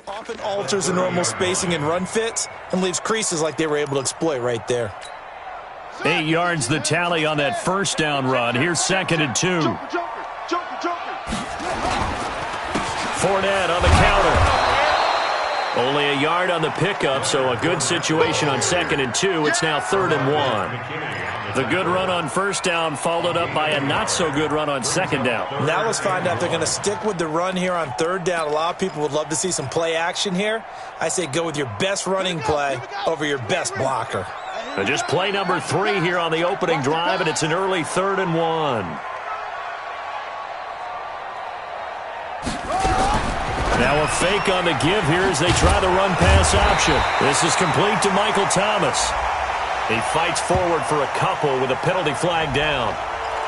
Often alters the normal spacing and run fits and leaves creases like they were able to exploit right there. 8 yards the tally on that first down run. Here's 2nd and 2. Fournette on the counter. Only a yard on the pickup, so a good situation on 2nd and 2. It's now 3rd and 1. The good run on first down followed up by a not-so-good run on 2nd down. Now let's find out if they're going to stick with the run here on 3rd down. A lot of people would love to see some play action here. I say go with your best running play over your best blocker. And just play number 3 here on the opening drive, and it's an early 3rd and 1. Now a fake on the give here as they try the run-pass option. This is complete to Michael Thomas. He fights forward for a couple with a penalty flag down.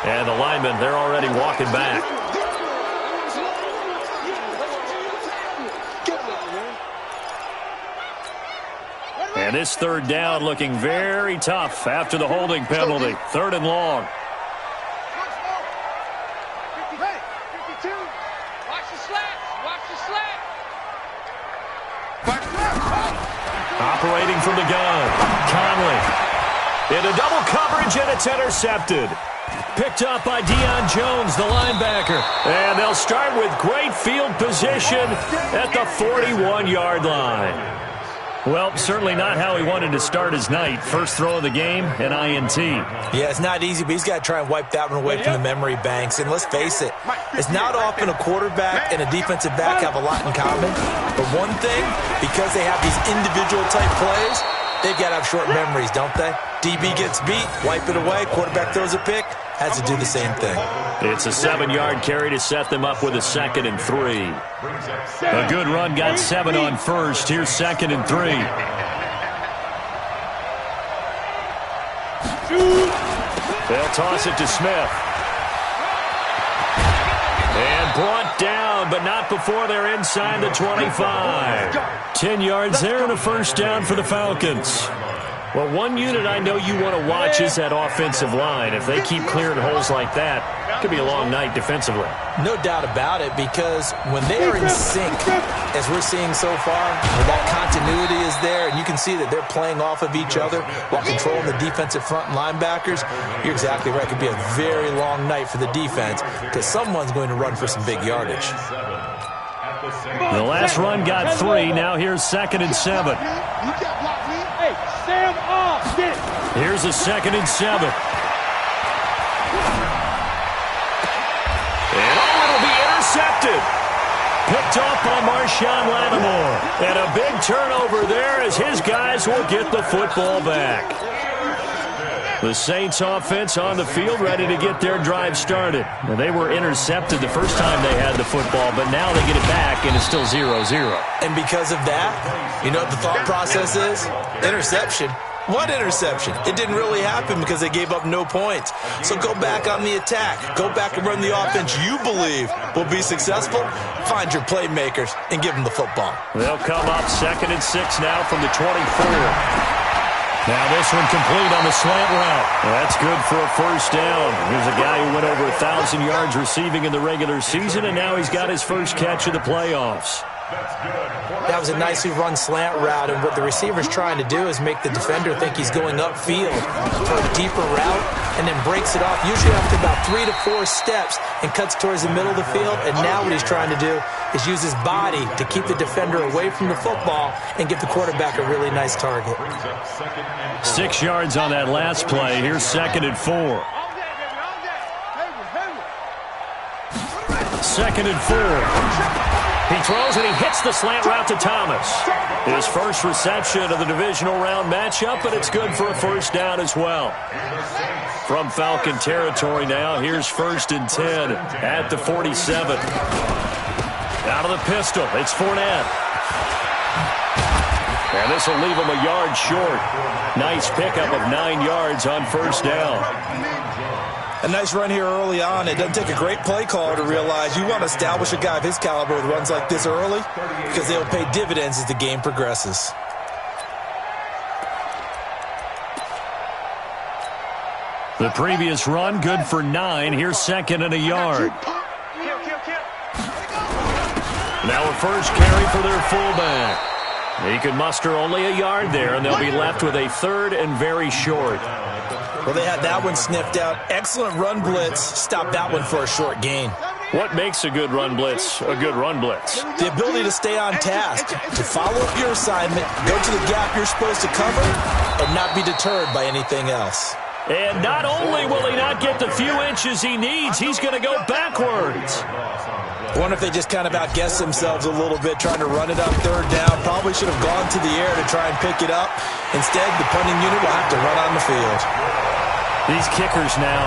And the linemen, they're already walking back. And this 3rd down looking very tough after the holding penalty. 3rd and long. Operating from the gun, Conley. Into double coverage, and it's intercepted. Picked up by Deion Jones, the linebacker. And they'll start with great field position at the 41-yard line. Well, certainly not how he wanted to start his night. First throw of the game, an INT. Yeah, it's not easy, but he's got to try and wipe that one away from the memory banks. And let's face it, it's not often a quarterback and a defensive back have a lot in common. But one thing, because they have these individual type plays, they've got to have short memories, don't they? DB gets beat, wipe it away, quarterback throws a pick, has to do the same thing. It's a 7-yard carry to set them up with a 2nd and 3. A good run got 7 on first. Here's 2nd and 3. They'll toss it to Smith. And brought down, but not before they're inside the 25. 10 yards there and a first down for the Falcons. Well, one unit I know you want to watch is that offensive line. If they keep clearing holes like that, it could be a long night defensively. No doubt about it, because when they are in sync, as we're seeing so far, when that continuity is there, and you can see that they're playing off of each other while controlling the defensive front and linebackers, you're exactly right. It could be a very long night for the defense because someone's going to run for some big yardage. The last run got 3. Now here's 2nd and 7. Here's a 2nd and 7. And it'll be intercepted. Picked off by Marshawn Lattimore. And a big turnover there as his guys will get the football back. The Saints offense on the field ready to get their drive started. And they were intercepted the first time they had the football, but now they get it back and it's still 0-0. And because of that, you know what the thought process is? Interception. What interception? It didn't really happen because they gave up no points. So go back on the attack. Go back and run the offense you believe will be successful. Find your playmakers and give them the football. They'll come up 2nd and 6 now from the 24. Now this one complete on the slant route. That's good for a first down. Here's a guy who went over 1,000 yards receiving in the regular season, and now he's got his first catch of the playoffs. That was a nicely run slant route, and what the receiver's trying to do is make the defender think he's going upfield for a deeper route and then breaks it off, usually after about 3 to 4 steps, and cuts towards the middle of the field. And now what he's trying to do is use his body to keep the defender away from the football and give the quarterback a really nice target. 6 yards on that last play. Here's 2nd and 4. 2nd and 4. He throws and he hits the slant route to Thomas. His first reception of the divisional round matchup, but it's good for a first down as well. From Falcon territory now, here's 1st and 10 at the 47. Out of the pistol, it's Fournette. And this will leave him a yard short. Nice pickup of 9 yards on first down. A nice run here early on. It doesn't take a great play caller to realize you want to establish a guy of his caliber with runs like this early because they'll pay dividends as the game progresses. The previous run, good for 9. Here's 2nd and a yard. Now a first carry for their fullback. He could muster only a yard there, and they'll be left with a third and very short. Well, they had that one sniffed out. Excellent run blitz. Stopped that one for a short gain. What makes a good run blitz a good run blitz? The ability to stay on task, to follow up your assignment, go to the gap you're supposed to cover, and not be deterred by anything else. And not only will he not get the few inches he needs, he's going to go backwards. I wonder if they just kind of outguessed themselves a little bit trying to run it on third down. Probably should have gone to the air to try and pick it up. Instead, the punting unit will have to run on the field. These kickers now,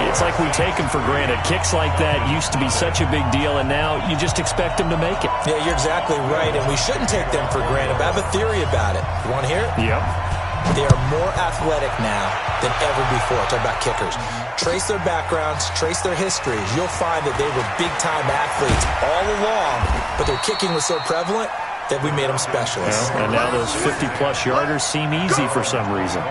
it's like we take them for granted. Kicks like that used to be such a big deal, and now you just expect them to make it. Yeah, you're exactly right, and we shouldn't take them for granted. But I have a theory about it. You want to hear it? Yep. They are more athletic now than ever before. Talk about kickers. Trace their backgrounds, trace their histories. You'll find that they were big-time athletes all along, but their kicking was so prevalent that we made them specialists. And now those 50-plus yarders seem easy for some reason.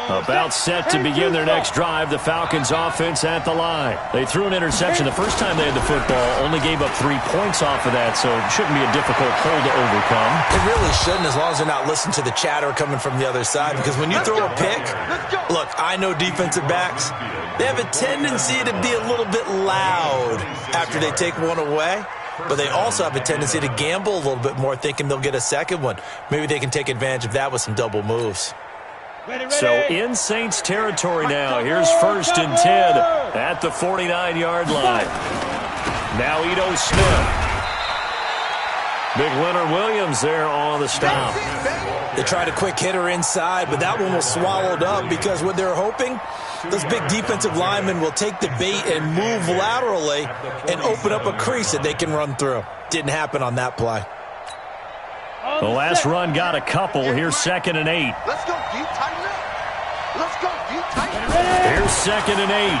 About set to begin their next drive, the Falcons offense at the line. They threw an interception the first time they had the football, only gave up 3 points off of that, so it shouldn't be a difficult hole to overcome. It really shouldn't, as long as they're not listening to the chatter coming from the other side, because when you throw a pick, look, I know defensive backs, they have a tendency to be a little bit loud after they take one away. But they also have a tendency to gamble a little bit more, thinking they'll get a second one. Maybe they can take advantage of that with some double moves. So in Saints territory now. Here's 1st and 10 at the 49-yard line. Now Ito Smith. Big Leonard Williams there on the stop. They tried a quick hitter inside, but that one was swallowed up because what they're hoping, those big defensive linemen will take the bait and move laterally and open up a crease that they can run through. Didn't happen on that play. The last run got a couple. Here's 2nd and 8. Let's go, deep, tighten up. Let's go, deep, tighten up. Here's 2nd and 8.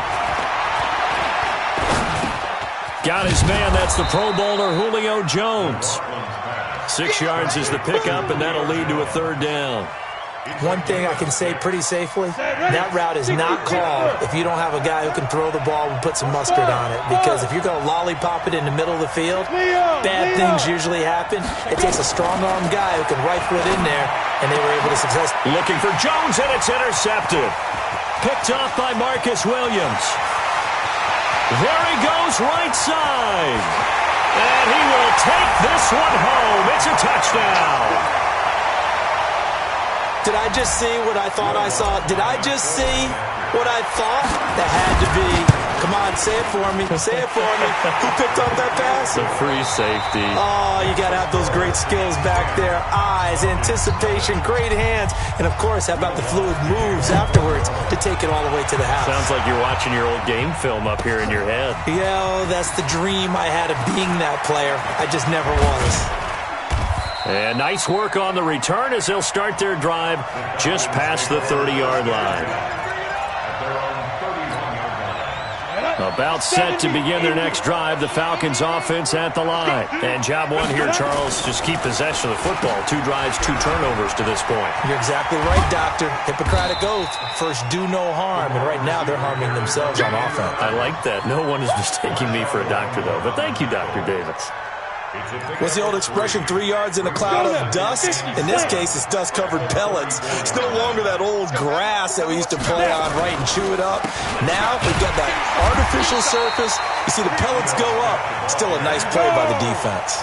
Got his man. That's the Pro Bowler Julio Jones. 6 yards is the pickup, and that'll lead to a 3rd down. One thing I can say pretty safely, that route is not called if you don't have a guy who can throw the ball and put some mustard on it. Because if you're going to lollipop it in the middle of the field, bad things usually happen. It takes a strong-armed guy who can right foot in there, and they were able to success. Looking for Jones, and it's intercepted. Picked off by Marcus Williams. There he goes, right side. And he will take this one home. It's a touchdown. Did I just see what I thought I saw? Did I just see what I thought? That had to be. Come on, say it for me. Say it for me. Who picked up that pass? The free safety. Oh, you got to have those great skills back there. Eyes, anticipation, great hands. And, of course, how about the fluid moves afterwards to take it all the way to the house? Sounds like you're watching your old game film up here in your head. Yeah, oh, that's the dream I had of being that player. I just never was. And nice work on the return as they'll start their drive just past the 30-yard line. About set to begin their next drive, the Falcons offense at the line. And job one here, Charles, just keep possession of the football. 2 drives, 2 turnovers to this point. You're exactly right, Doctor. Hippocratic oath. First, do no harm. And right now, they're harming themselves on offense. I like that. No one is mistaking me for a doctor, though. But thank you, Dr. Davis. What's the old expression, 3 yards in a cloud of dust? In this case, it's dust-covered pellets. It's no longer that old grass that we used to play on, right, and chew it up. Now, we've got that artificial surface. You see the pellets go up. Still a nice play by the defense.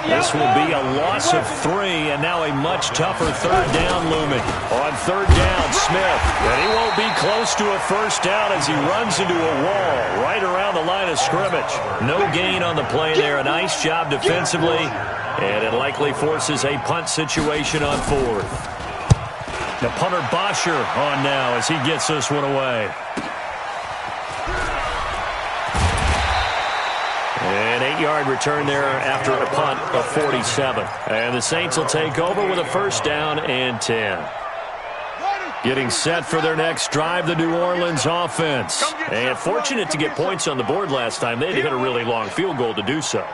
This will be a loss of 3, and now a much tougher 3rd down looming. On 3rd down, Smith. And he won't be close to a 1st down as he runs into a wall right around the line of scrimmage. No gain on the play there. A nice job defensively, and it likely forces a punt situation on 4th. The punter Bosher on now as he gets this one away. An 8-yard return there after a punt of 47. And the Saints will take over with a 1st down and 10. Getting set for their next drive, the New Orleans offense. And fortunate to get points on the board last time. They had to hit a really long field goal to do so.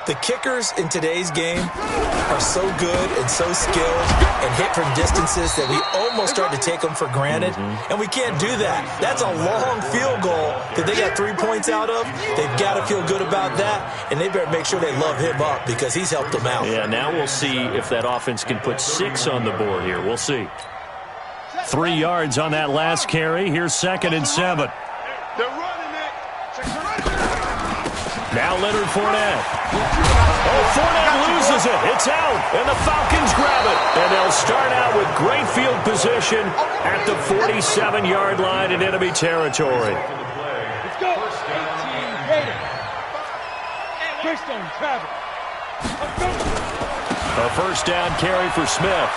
The kickers in today's game are so good and so skilled and hit from distances that we almost start to take them for granted, and we can't do that. That's a long field goal that they got 3 points out of. They've got to feel good about that, and they better make sure they love him up because he's helped them out. Yeah, now we'll see if that offense can put 6 on the board here. We'll see. 3 yards on that last carry. Here's 2nd and 7. Now Leonard Fournette. Oh, Fournette loses it. It's out, and the Falcons grab it. And they'll start out with great field position at the 47-yard line in enemy territory. Let's go. 18 Raiders. Christian Travis. A first down carry for Smith.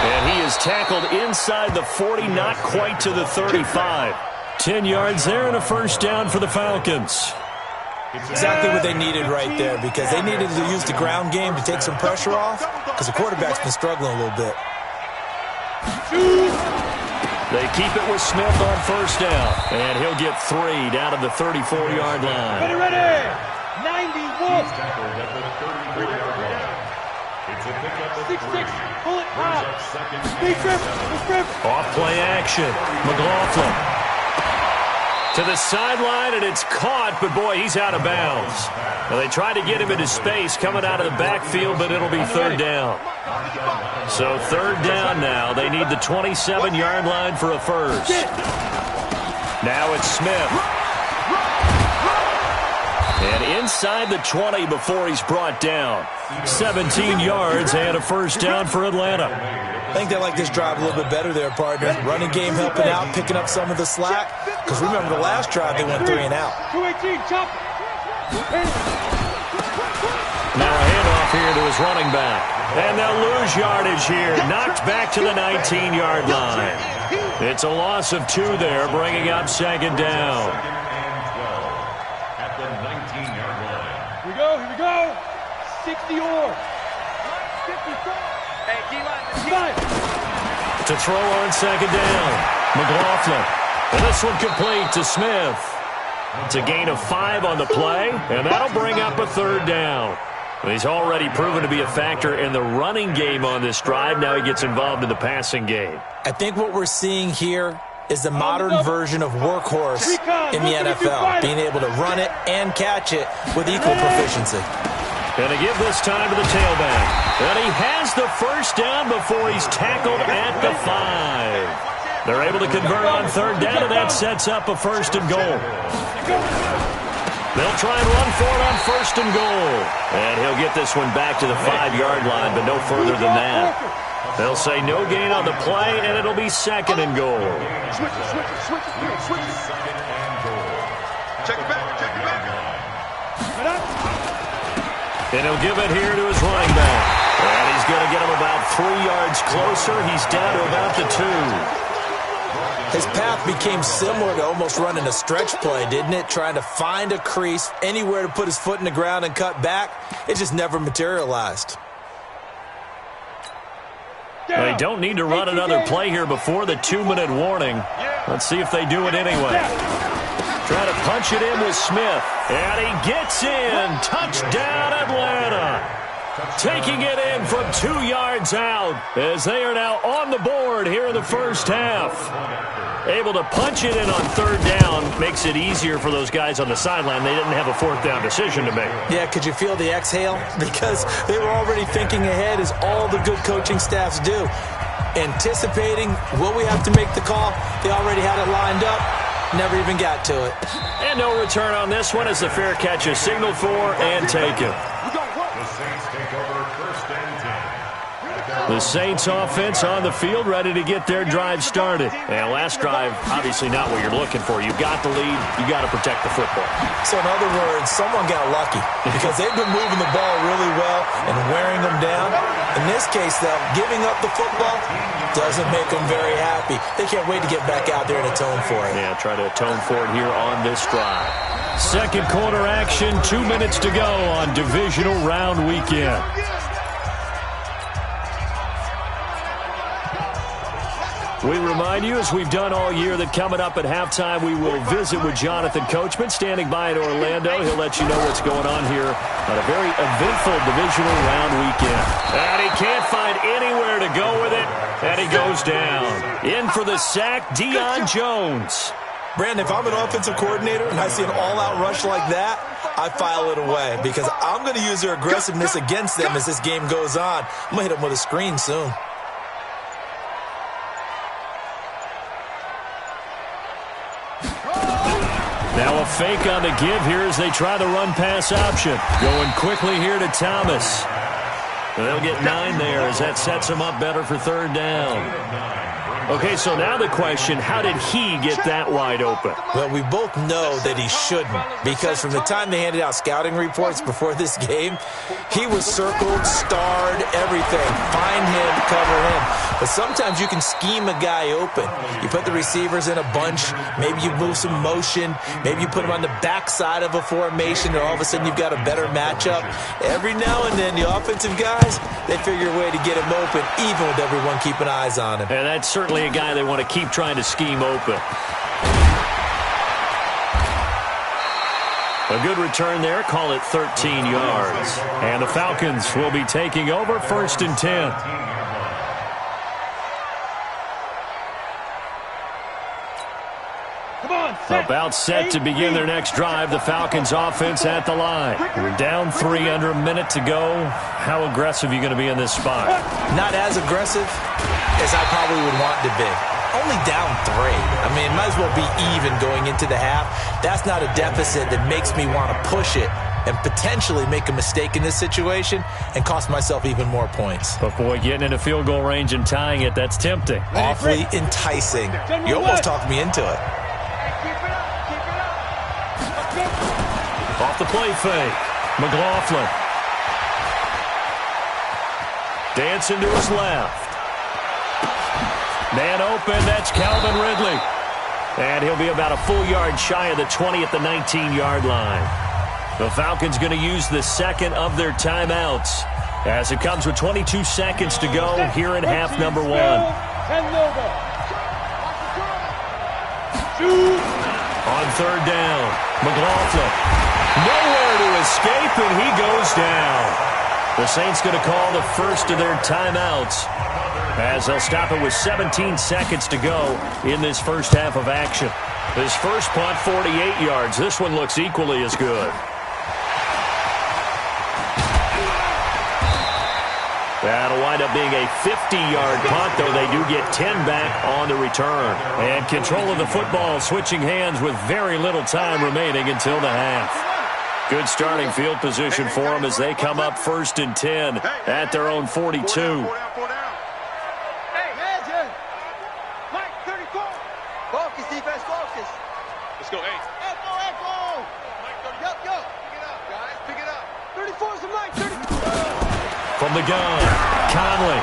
And he is tackled inside the 40, not quite to the 35. 10 yards there and a first down for the Falcons. Exactly what they needed right there because they needed to use the ground game to take some pressure off because the quarterback's been struggling a little bit. They keep it with Smith on first down, and he'll get 3 down to the 34-yard line. Ready. 91. 6-6. Pull it out. Big grip. Off play action. McLaughlin. To the sideline, and it's caught, but boy, he's out of bounds. Well, they tried to get him into space coming out of the backfield, but it'll be 3rd down. So 3rd down now. They need the 27-yard line for a first. Now it's Smith. And inside the 20 before he's brought down. 17 yards and a first down for Atlanta. I think they like this drive a little bit better there, partner. Running game helping out, picking up some of the slack. Because remember, the last drive they went 3 and out. 218, chop. Now a handoff here to his running back. And they'll lose yardage here. Knocked back to the 19-yard line. It's a loss of 2 there, bringing up 2nd down. Here we go. 60 or. 54. To throw on 2nd down. McLaughlin. And this one complete to Smith. It's a gain of 5 on the play, and that'll bring up a 3rd down. He's already proven to be a factor in the running game on this drive. Now he gets involved in the passing game. I think what we're seing here is the modern version of workhorse in the NFL, being able to run it and catch it with equal proficiency. And to give this time to the tailback. And he has the first down before he's tackled at the 5. They're able to convert on 3rd down, and that sets up a 1st and goal. They'll try and run for it on 1st and goal. And he'll get this one back to the 5-yard line, but no further than that. They'll say no gain on the play, and it'll be 2nd and goal. Switch it. Check it back. And he'll give it here to his running back. And he's going to get him about 3 yards closer. He's down to about the 2. His path became similar to almost running a stretch play, didn't it? Trying to find a crease, anywhere to put his foot in the ground and cut back. It just never materialized. They don't need to run another play here before the 2-minute warning. Let's see if they do it anyway. Trying to punch it in with Smith. And he gets in. Touchdown, Atlanta. Taking it in from 2 yards out as they are now on the board here in the first half. Able to punch it in on 3rd down makes it easier for those guys on the sideline. They didn't have a 4th down decision to make. Yeah, could you feel the exhale? Because they were already thinking ahead, as all the good coaching staffs do. Anticipating, will we have to make the call? They already had it lined up. Never even got to it. And no return on this one as the fair catch is signaled for and taken. The Saints offense on the field, ready to get their drive started. And last drive, obviously not what you're looking for. You've got the lead. You've got to protect the football. So in other words, someone got lucky because they've been moving the ball really well and wearing them down. In this case, though, giving up the football doesn't make them very happy. They can't wait to get back out there and atone for it. Yeah, try to atone for it here on this drive. 2nd quarter action, 2 minutes to go on divisional round weekend. We remind you, as we've done all year, that coming up at halftime, we will visit with Jonathan Coachman, standing by in Orlando. He'll let you know what's going on here on a very eventful divisional round weekend. And he can't find anywhere to go with it, and he goes down. In for the sack, Deion Jones. Brandon, if I'm an offensive coordinator and I see an all-out rush like that, I file it away because I'm going to use their aggressiveness against them as this game goes on. I'm going to hit them with a screen soon. Now a fake on the give here as they try the run-pass option. Going quickly here to Thomas. They'll get 9 there as that sets them up better for third down. Okay, so now the question, how did he get that wide open? Well, we both know that he shouldn't, because from the time they handed out scouting reports before this game, he was circled, starred, everything. Find him, cover him. But sometimes you can scheme a guy open. You put the receivers in a bunch, maybe you move some motion, maybe you put them on the backside of a formation, and all of a sudden you've got a better matchup. Every now and then, the offensive guys, they figure a way to get him open, even with everyone keeping eyes on him. And that's certainly a guy they want to keep trying to scheme open. A good return there. Call it 13 yards. And the Falcons will be taking over 1st and 10. About set to begin their next drive. The Falcons offense at the line. We're down 3, under a minute to go. How aggressive are you going to be in this spot? Not as aggressive as I probably would want to be. Only down 3. I mean, it might as well be even going into the half. That's not a deficit that makes me want to push it and potentially make a mistake in this situation and cost myself even more points. But boy, getting in a field goal range and tying it, that's tempting. Awfully enticing. You almost talked me into it. Off the play fake. McLaughlin. Dancing to his left. Man open, that's Calvin Ridley. And he'll be about a full yard shy of the 20 at the 19-yard line. The Falcons going to use the second of their timeouts as it comes with 22 seconds to go here in half number 1. On third down, McLaughlin. Nowhere to escape, and he goes down. The Saints going to call the first of their timeouts as they'll stop it with 17 seconds to go in this first half of action. His first punt, 48 yards. This one looks equally as good. That'll wind up being a 50-yard punt, though they do get 10 back on the return. And control of the football switching hands with very little time remaining until the half. Good starting field position for them as they come up 1st and 10 at their own 42. Focus, defense, focus. Let's go, 8. Echo. Yo. Pick it up, guys. Pick it up. 34 is a Mike. 30. From the gun, Conley.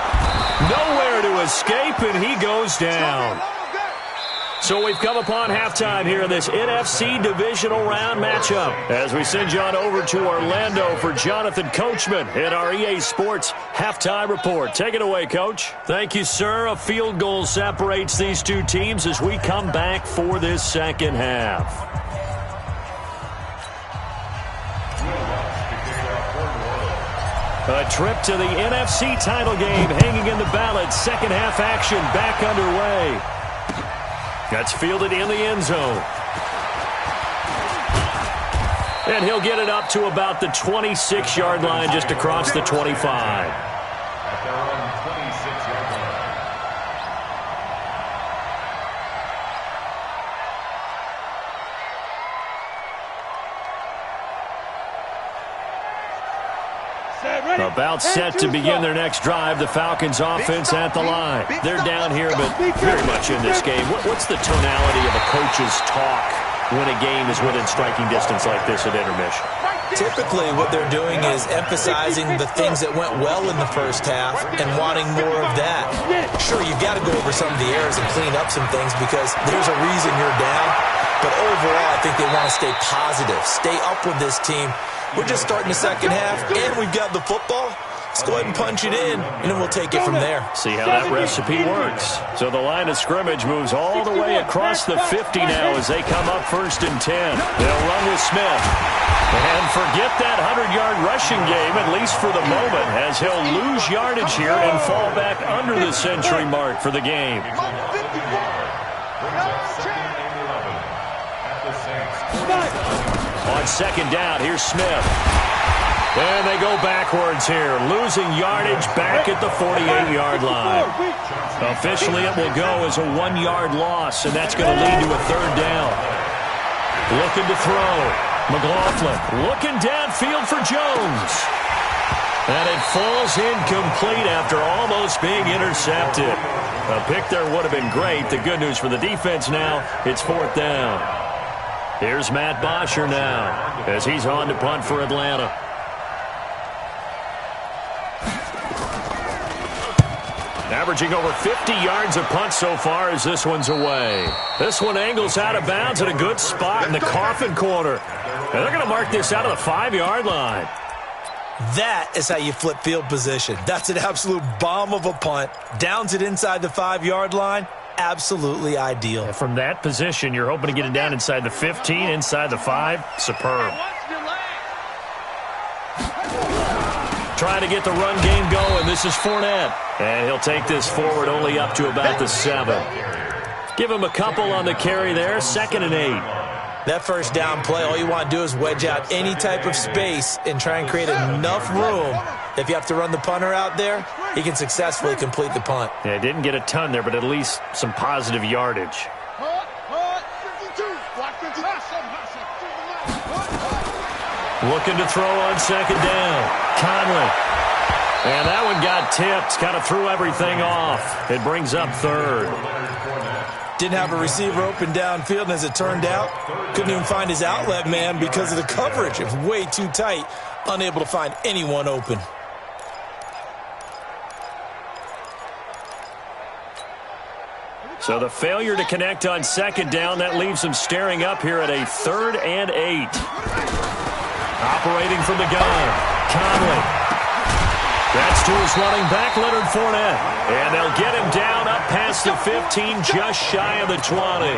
Nowhere to escape, and he goes down. So we've come upon halftime here in this NFC divisional round matchup as we send you on over to Orlando for Jonathan Coachman in our EA Sports halftime report. Take it away, Coach. Thank you, sir. A field goal separates these two teams as we come back for this second half. A trip to the NFC title game hanging in the balance. Second half action back underway. That's fielded in the end zone. And he'll get it up to about the 26-yard line, just across the 25. About set to begin their next drive. The Falcons offense at the line. They're down here, but very much in this game. What's the tonality of a coach's talk when a game is within striking distance like this at intermission? Typically, what they're doing is emphasizing the things that went well in the first half and wanting more of that. Sure, you've got to go over some of the errors and clean up some things because there's a reason you're down. But overall, I think they want to stay positive, stay up with this team. We're just starting the second half, and we've got the football. Let's go ahead and punch it in, and then we'll take it from there. See how that recipe works. So the line of scrimmage moves all the way across the 50 now as they come up 1st and 10. They'll run with Smith. And forget that 100-yard rushing game, at least for the moment, as he'll lose yardage here and fall back under the century mark for the game. On 2nd down, here's Smith. And they go backwards here, losing yardage back at the 48-yard line. Officially, it will go as a 1-yard loss, and that's going to lead to a 3rd down. Looking to throw. McLaughlin looking downfield for Jones. And it falls incomplete after almost being intercepted. A pick there would have been great. The good news for the defense now, it's 4th down. Here's Matt Bosher now as he's on to punt for Atlanta. Averaging over 50 yards a punt so far as this one's away. This one angles out of bounds at a good spot in the coffin corner. And they're going to mark this out of the 5-yard line. That is how you flip field position. That's an absolute bomb of a punt. Downs it inside the 5-yard line. Absolutely ideal. And from that position, you're hoping to get it down inside the 15, inside the 5. Superb. Trying to get the run game going. This is Fournette. And he'll take this forward only up to about the 7. Give him a couple on the carry there. 2nd and 8. That 1st down play, all you want to do is wedge out any type of space and try and create enough room. If you have to run the punter out there, he can successfully complete the punt. Yeah, didn't get a ton there, but at least some positive yardage. Looking to throw on 2nd down. Conley. And that one got tipped. Kind of threw everything off. It brings up 3rd. Didn't have a receiver open downfield, and as it turned out, couldn't even find his outlet man because of the coverage. It was way too tight, unable to find anyone open. So the failure to connect on 2nd down, that leaves him staring up here at a 3rd and 8. Operating from the gun, Conley. That's to his running back, Leonard Fournette. And they'll get him down up past the 15, just shy of the 20.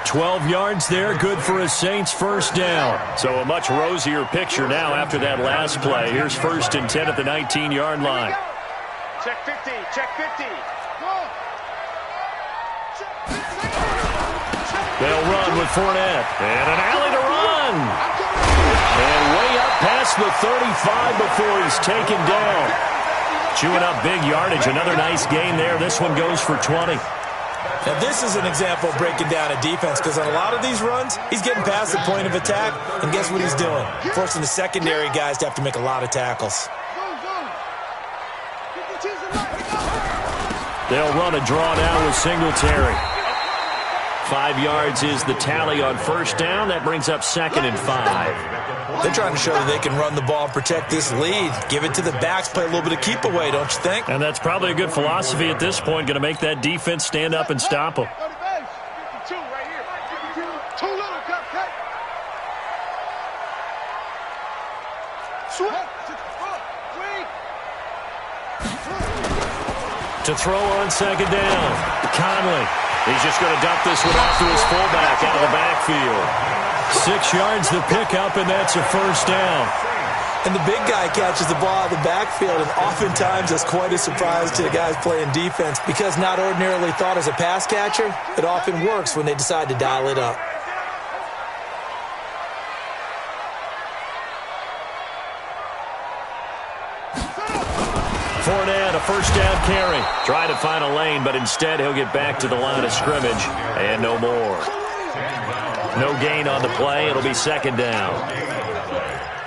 12 yards there, good for a Saints 1st down. So a much rosier picture now after that last play. Here's 1st and 10 at the 19-yard line. Check 50, check 50. They'll run with Fournette. And an alley to run. And way up past the 35 before he's taken down. Chewing up big yardage. Another nice gain there. This one goes for 20. Now, this is an example of breaking down a defense because on a lot of these runs, he's getting past the point of attack, and guess what he's doing? Forcing the secondary guys to have to make a lot of tackles. They'll run a draw now with Singletary. 5 yards is the tally on 1st down. That brings up 2nd and 5. They're trying to show that they can run the ball and protect this lead. Give it to the backs, play a little bit of keep away, don't you think? And that's probably a good philosophy at this point. Going to make that defense stand up and stop them. To throw on 2nd down, Conley. He's just going to dump this one off to his fullback out of the backfield. 6 yards the pickup, and that's a 1st down. And the big guy catches the ball out of the backfield, and oftentimes that's quite a surprise to the guys playing defense because not ordinarily thought as a pass catcher, it often works when they decide to dial it up. Fournette, a 1st down carry. Try to find a lane, but instead he'll get back to the line of scrimmage, and no more. No gain on the play. It'll be 2nd down.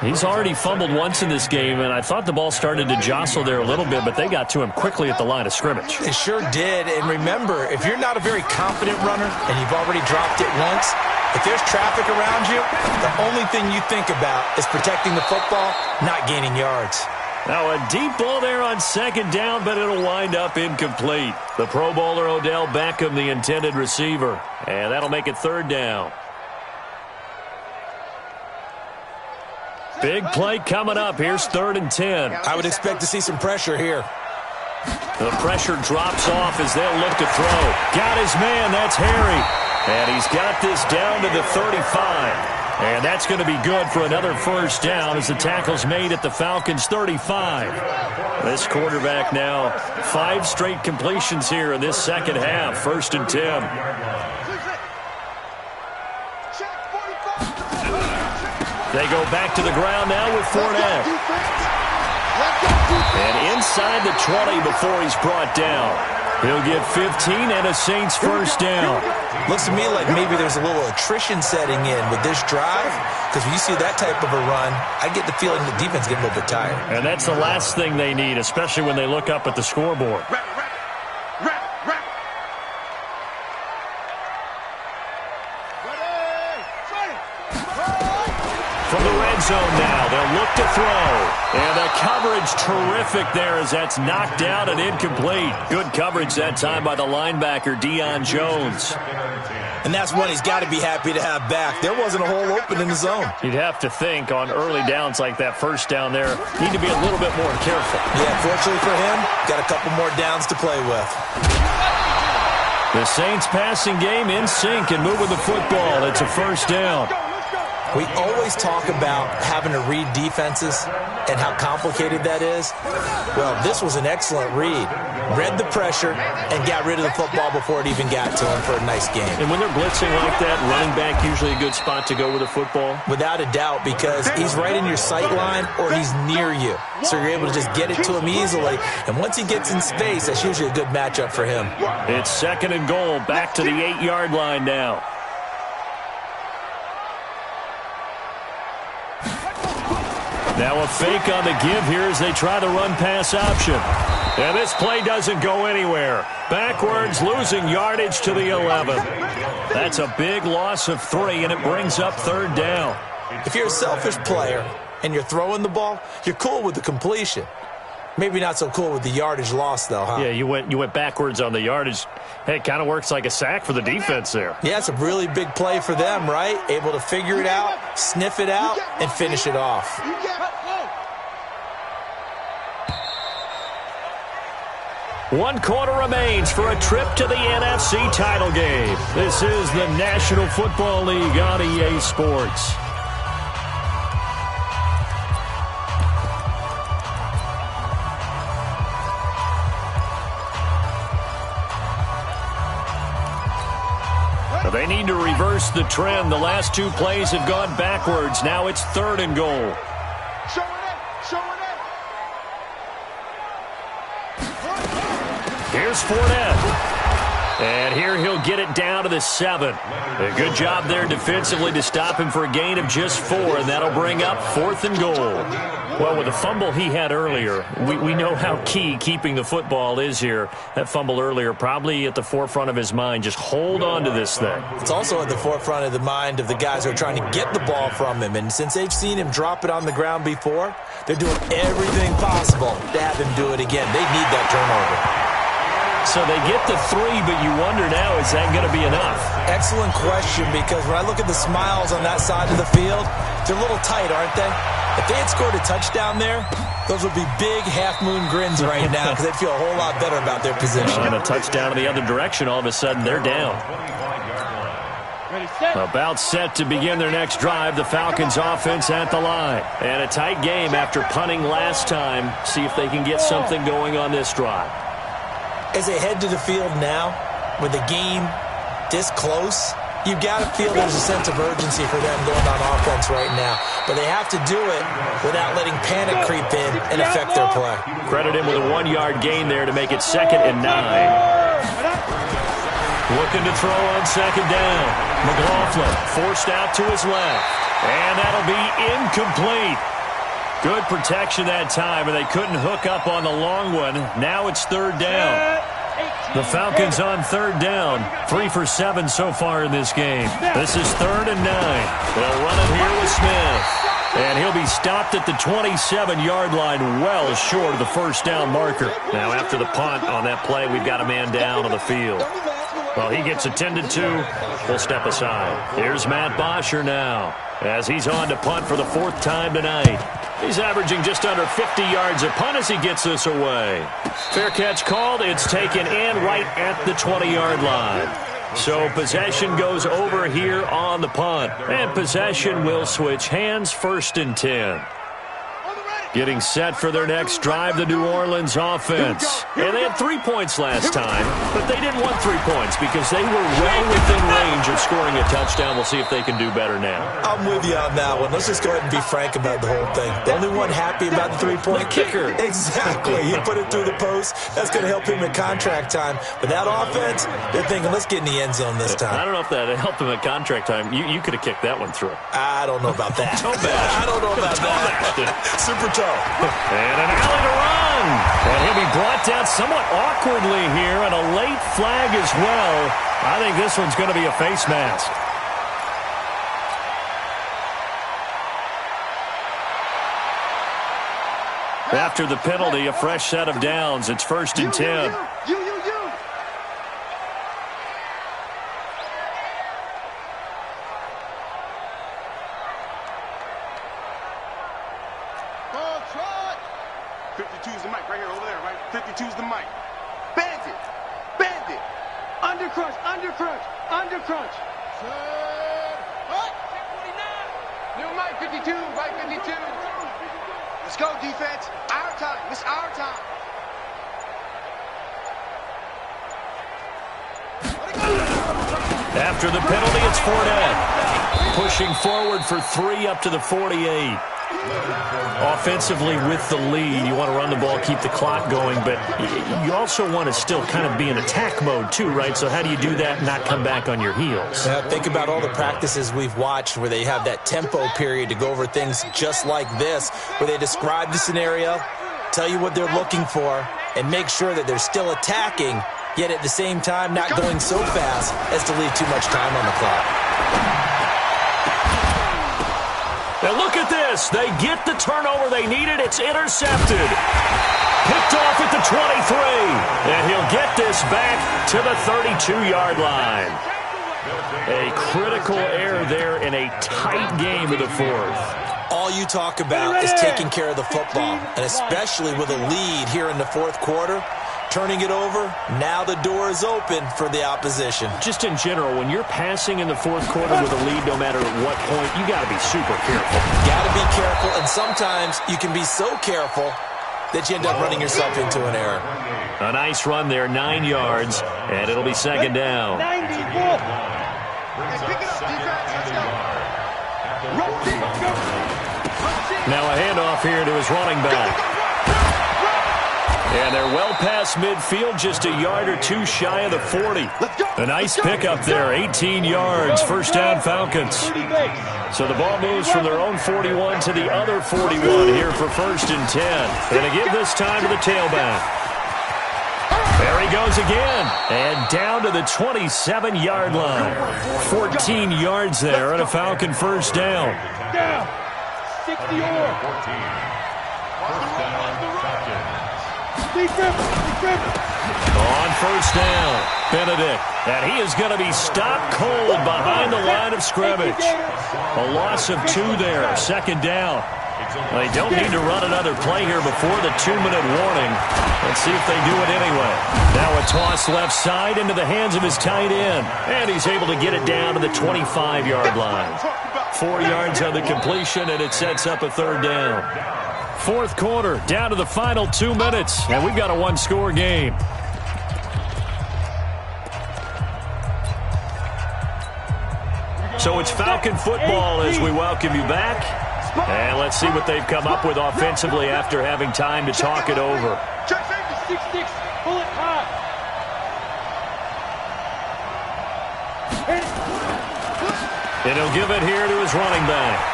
He's already fumbled once in this game, and I thought the ball started to jostle there a little bit, but they got to him quickly at the line of scrimmage. They sure did, and remember, if you're not a very confident runner and you've already dropped it once, if there's traffic around you, the only thing you think about is protecting the football, not gaining yards. Now a deep ball there on 2nd down, but it'll wind up incomplete. The Pro Bowler Odell Beckham, the intended receiver, and that'll make it 3rd down. Big play coming up. Here's 3rd and 10. I would expect to see some pressure here. The pressure drops off as they'll look to throw. Got his man. That's Harry. And he's got this down to the 35. And that's going to be good for another first down as the tackle's made at the Falcons' 35. This quarterback now 5 straight completions here in this second half. 1st and 10. They go back to the ground now with Fournette. And inside the 20 before he's brought down. He'll get 15 and a Saints first down. Looks to me like maybe there's a little attrition setting in with this drive, because when you see that type of a run, I get the feeling the defense getting a little bit tired. And that's the last thing they need, especially when they look up at the scoreboard. From the red zone now, they'll look to throw. And the coverage terrific there as that's knocked down and incomplete. Good coverage that time by the linebacker, Deion Jones. And that's one he's got to be happy to have back. There wasn't a hole open in the zone. You'd have to think on early downs like that first down there, need to be a little bit more careful. Yeah, fortunately for him, got a couple more downs to play with. The Saints passing game in sync and moving the football. It's a first down. We always talk about having to read defenses and how complicated that is. Well, this was an excellent read. Read the pressure and got rid of the football before it even got to him for a nice game. And when they're blitzing like that, running back usually a good spot to go with the football? Without a doubt, because he's right in your sight line or he's near you. So you're able to just get it to him easily. And once he gets in space, that's usually a good matchup for him. It's 2nd and goal. Back to the 8-yard line now. Now a fake on the give here as they try the run-pass option. And this play doesn't go anywhere. Backwards, losing yardage to the 11. That's a big loss of 3, and it brings up 3rd down. If you're a selfish player and you're throwing the ball, you're cool with the completion. Maybe not so cool with the yardage loss, though, huh? Yeah, you went backwards on the yardage. Hey, it kind of works like a sack for the defense there. Yeah, it's a really big play for them, right? Able to figure it out, sniff it out, and finish it off. 1 quarter remains for a trip to the NFC title game. This is the National Football League on EA Sports. They need to reverse the trend. The last 2 plays have gone backwards. Now it's 3rd and goal. Here's Fournette. And here he'll get it down to the 7. A good job there defensively to stop him for a gain of just 4, and that'll bring up 4th and goal. Well, with the fumble he had earlier, we know how key keeping the football is here. That fumble earlier probably at the forefront of his mind. Just hold on to this thing. It's also at the forefront of the mind of the guys who are trying to get the ball from him. And since they've seen him drop it on the ground before, they're doing everything possible to have him do it again. They need that turnover. So they get the 3, but you wonder now, is that going to be enough? Excellent question, because when I look at the smiles on that side of the field, they're a little tight, aren't they? If they had scored a touchdown there, those would be big half-moon grins right now because they'd feel a whole lot better about their position. And a touchdown in the other direction, all of a sudden they're down. About set to begin their next drive, the Falcons offense at the line. And a tight game after punting last time. See if they can get something going on this drive. As they head to the field now, with the game this close, you've got to feel there's a sense of urgency for them going on offense right now. But they have to do it without letting panic creep in and affect their play. Credit him with a 1-yard gain there to make it 2nd and 9. Looking to throw on 2nd down. McLaughlin forced out to his left. And that'll be incomplete. Good protection that time, and they couldn't hook up on the long one. Now it's 3rd down. The Falcons on 3rd down. 3 for 7 so far in this game. This is 3rd and 9. They'll run it here with Smith. And he'll be stopped at the 27-yard line, well short of the first down marker. Now after the punt on that play, we've got a man down on the field. Well, he gets attended to. We'll step aside. Here's Matt Bosher now as he's on to punt for the 4th time tonight. He's averaging just under 50 yards a punt as he gets this away. Fair catch called. It's taken in right at the 20-yard line. So possession goes over here on the punt. And possession will switch hands, 1st and 10. Getting set for their next drive, the New Orleans offense. And they had 3 points last time, but they didn't want 3 points because they were well within range of scoring a touchdown. We'll see if they can do better now. I'm with you on that one. Let's just go ahead and be frank about the whole thing. The only one happy about the 3-point kicker. Exactly. He put it through the post. That's going to help him in contract time. But that offense, they're thinking, let's get in the end zone this time. I don't know if that helped him at contract time. You could have kicked that one through. I don't know about that. I don't know about that. Super tough. And an alley to run. And he'll be brought down somewhat awkwardly here, and a late flag as well. I think this one's going to be a face mask. After the penalty, a fresh set of downs. It's 1st and 10. Undercrunch. What? 59. New Mike 52, Mike 52. Let's go, defense. Our time. It's our time. After the penalty, it's Fournette. Pushing forward for 3 up to the 48. Offensively with the lead, you want to run the ball, keep the clock going, but you also want to still kind of be in attack mode too, right? So how do you do that and not come back on your heels? Think about all the practices we've watched where they have that tempo period to go over things just like this, where they describe the scenario, tell you what they're looking for, and make sure that they're still attacking, yet at the same time not going so fast as to leave too much time on the clock. Now look at this. They get the turnover they needed. It's intercepted. Picked off at the 23. And he'll get this back to the 32-yard line. A critical error there in a tight game of the 4th. All you talk about is taking care of the football, and especially with a lead here in the 4th quarter. Turning it over, now the door is open for the opposition. Just in general, when you're passing in the 4th quarter with a lead, no matter at what point, you got to be super careful. Got to be careful, and sometimes you can be so careful that you end up running yourself into an error. A nice run there, 9 yards, and it'll be 2nd down. 90. Hey, pick it up, defense. Let's go. Now a handoff here to his running back. And they're well past midfield, just a yard or two shy of the 40. A nice pickup there, 18 yards, 1st down Falcons. So the ball moves from their own 41 to the other 41 here for 1st and 10. And again this time to the tailback. There he goes again. And down to the 27-yard line. 14 yards there and a Falcon 1st down. 60 or. On 1st down, Benedict. And he is going to be stopped cold behind the line of scrimmage. A loss of 2 there, 2nd down. They don't need to run another play here before the 2-minute warning. Let's see if they do it anyway. Now a toss left side into the hands of his tight end. And he's able to get it down to the 25-yard line. 4 yards on the completion, and it sets up a 3rd down. 4th quarter, down to the final 2 minutes, and we've got a 1-score game. So it's Falcon football as we welcome you back. And let's see what they've come up with offensively after having time to talk it over. 6-6, pull it high. And he'll give it here to his running back.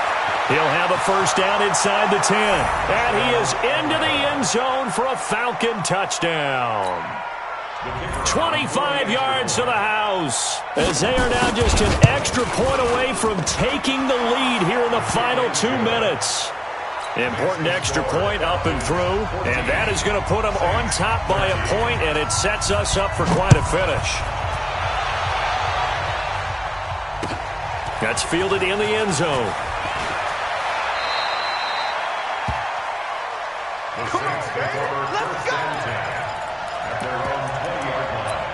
He'll have a 1st down inside the 10. And he is into the end zone for a Falcon touchdown. 25 yards to the house, as they are now just an extra point away from taking the lead here in the final 2 minutes. Important extra point up and through, and that is going to put them on top by a point, and it sets us up for quite a finish. That's fielded in the end zone. Come on, baby. Let's go. At their own 20-yard line.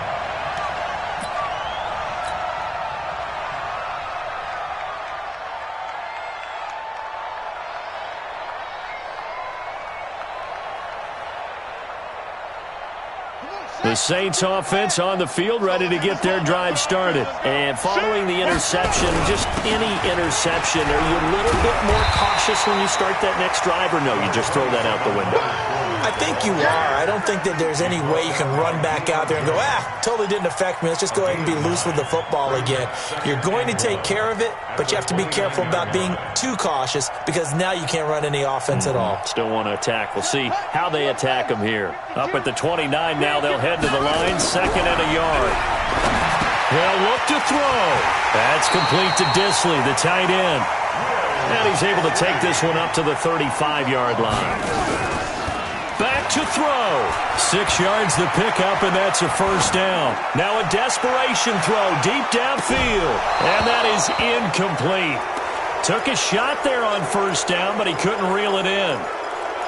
The Saints offense on the field, ready to get their drive started. And following the interception, just any interception, are you a little bit more cautious when you start that next drive, or no, you just throw that out the window? I think you are. I don't think that there's any way you can run back out there and go, totally didn't affect me. Let's just go ahead and be loose with the football again. You're going to take care of it, but you have to be careful about being too cautious because now you can't run any offense at all. Still want to attack. We'll see how they attack them here. Up at the 29 now, they'll head to the line, 2nd and a yard. They'll look to throw. That's complete to Disley, the tight end. And he's able to take this one up to the 35-yard line. Back to throw. 6 yards the pickup, and that's a first down. Now a desperation throw deep downfield. And that is incomplete. Took a shot there on first down, but he couldn't reel it in.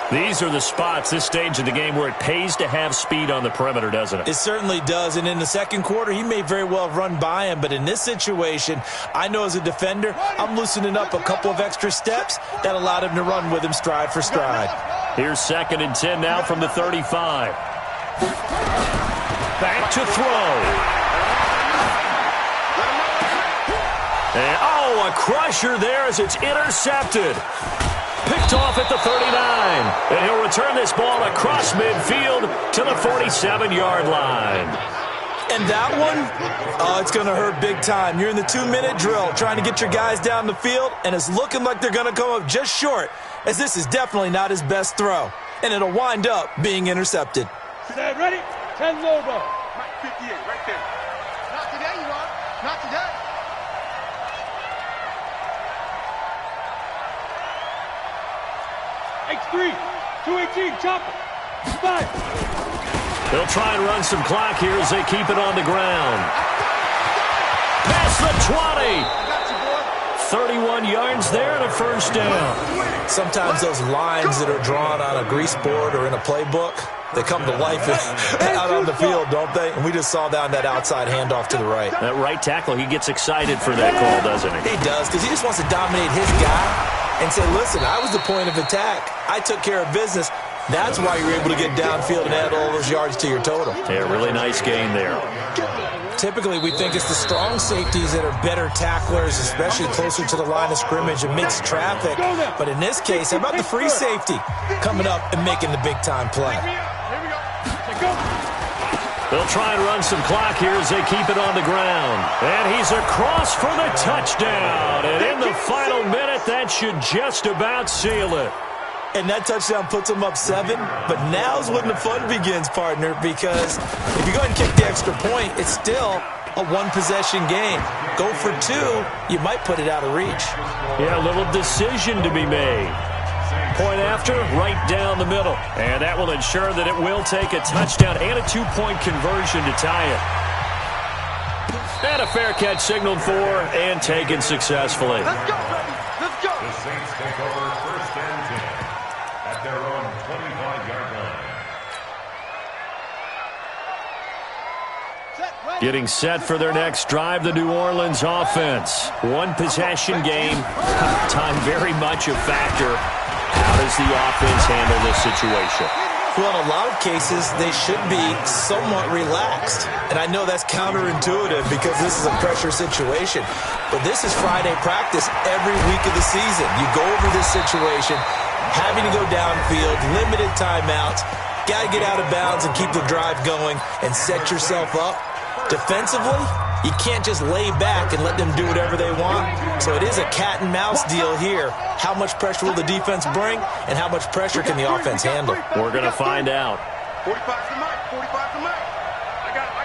These are the spots, this stage of the game, where it pays to have speed on the perimeter, doesn't it? It certainly does, and in the second quarter, he may very well have run by him, but in this situation, I know as a defender, I'm loosening up a couple of extra steps that allowed him to run with him stride for stride. Here's 2nd and 10 now from the 35. Back to throw. And, a crusher there as it's intercepted. Picked off at the 39. And he'll return this ball across midfield to the 47-yard line. And that one, it's going to hurt big time. You're in the 2-minute drill trying to get your guys down the field, and it's looking like they're going to come up just short, as this is definitely not his best throw. And it'll wind up being intercepted. Ready? 10 Lobo. Mike 58, right there. Not today, you are. Not today. X3, 218, chopper. 5. They'll try and run some clock here as they keep it on the ground. Past the 20. 31 yards there and a first down. Sometimes those lines that are drawn on a grease board or in a playbook, they come to life out on the field, don't they? And we just saw down that outside handoff to the right. That right tackle, he gets excited for that call, doesn't he? He does, because he just wants to dominate his guy and say, listen, I was the point of attack. I took care of business. That's why you're able to get downfield and add all those yards to your total. Yeah, really nice game there. Typically, we think it's the strong safeties that are better tacklers, especially closer to the line of scrimmage amidst traffic. But in this case, how about the free safety coming up and making the big-time play? They'll try and run some clock here as they keep it on the ground. And he's across for the touchdown. And in the final minute, that should just about seal it. And that touchdown puts them up 7. But now's when the fun begins, partner, because if you go ahead and kick the extra point, it's still a one-possession game. Go for 2, you might put it out of reach. Yeah, a little decision to be made. Point after, right down the middle. And that will ensure that it will take a touchdown and a 2-point conversion to tie it. And a fair catch signaled for and taken successfully. Let's go, baby. Let's go. The Saints take over 1st and 10 at their own 25-yard line. Getting set for their next drive, the New Orleans offense. One-possession game. Time very much a factor. How does the offense handle this situation? Well, in a lot of cases, they should be somewhat relaxed. And I know that's counterintuitive because this is a pressure situation. But this is Friday practice every week of the season. You go over this situation, having to go downfield, limited timeouts, got to get out of bounds and keep the drive going and set yourself up. Defensively, you can't just lay back and let them do whatever they want. So it is a cat and mouse deal here. How much pressure will the defense bring, and how much pressure can the offense handle? We're going to find out. 45 to Mike. 45 to Mike. I got it.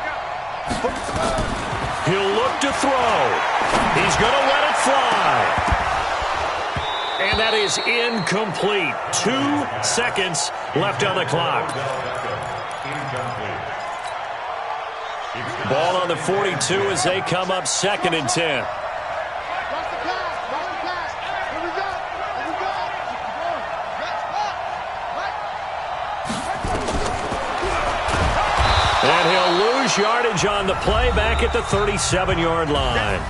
He'll look to throw. He's going to let it fly. And that is incomplete. 2 seconds left on the clock. Ball on the 42 as they come up 2nd and 10. he'll lose yardage on the play back at the 37-yard line.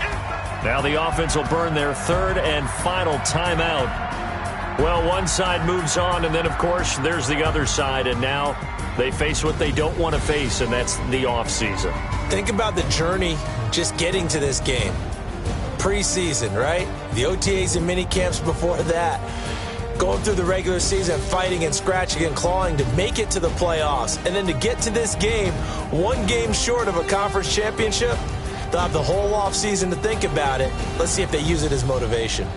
Now the offense will burn their third and final timeout. Well, one side moves on, and then, of course, there's the other side, and now they face what they don't want to face, and that's the offseason. Think about the journey just getting to this game. Preseason, right? The OTAs and mini camps before that. Going through the regular season, fighting and scratching and clawing to make it to the playoffs. And then to get to this game, one game short of a conference championship, they'll have the whole offseason to think about it. Let's see if they use it as motivation.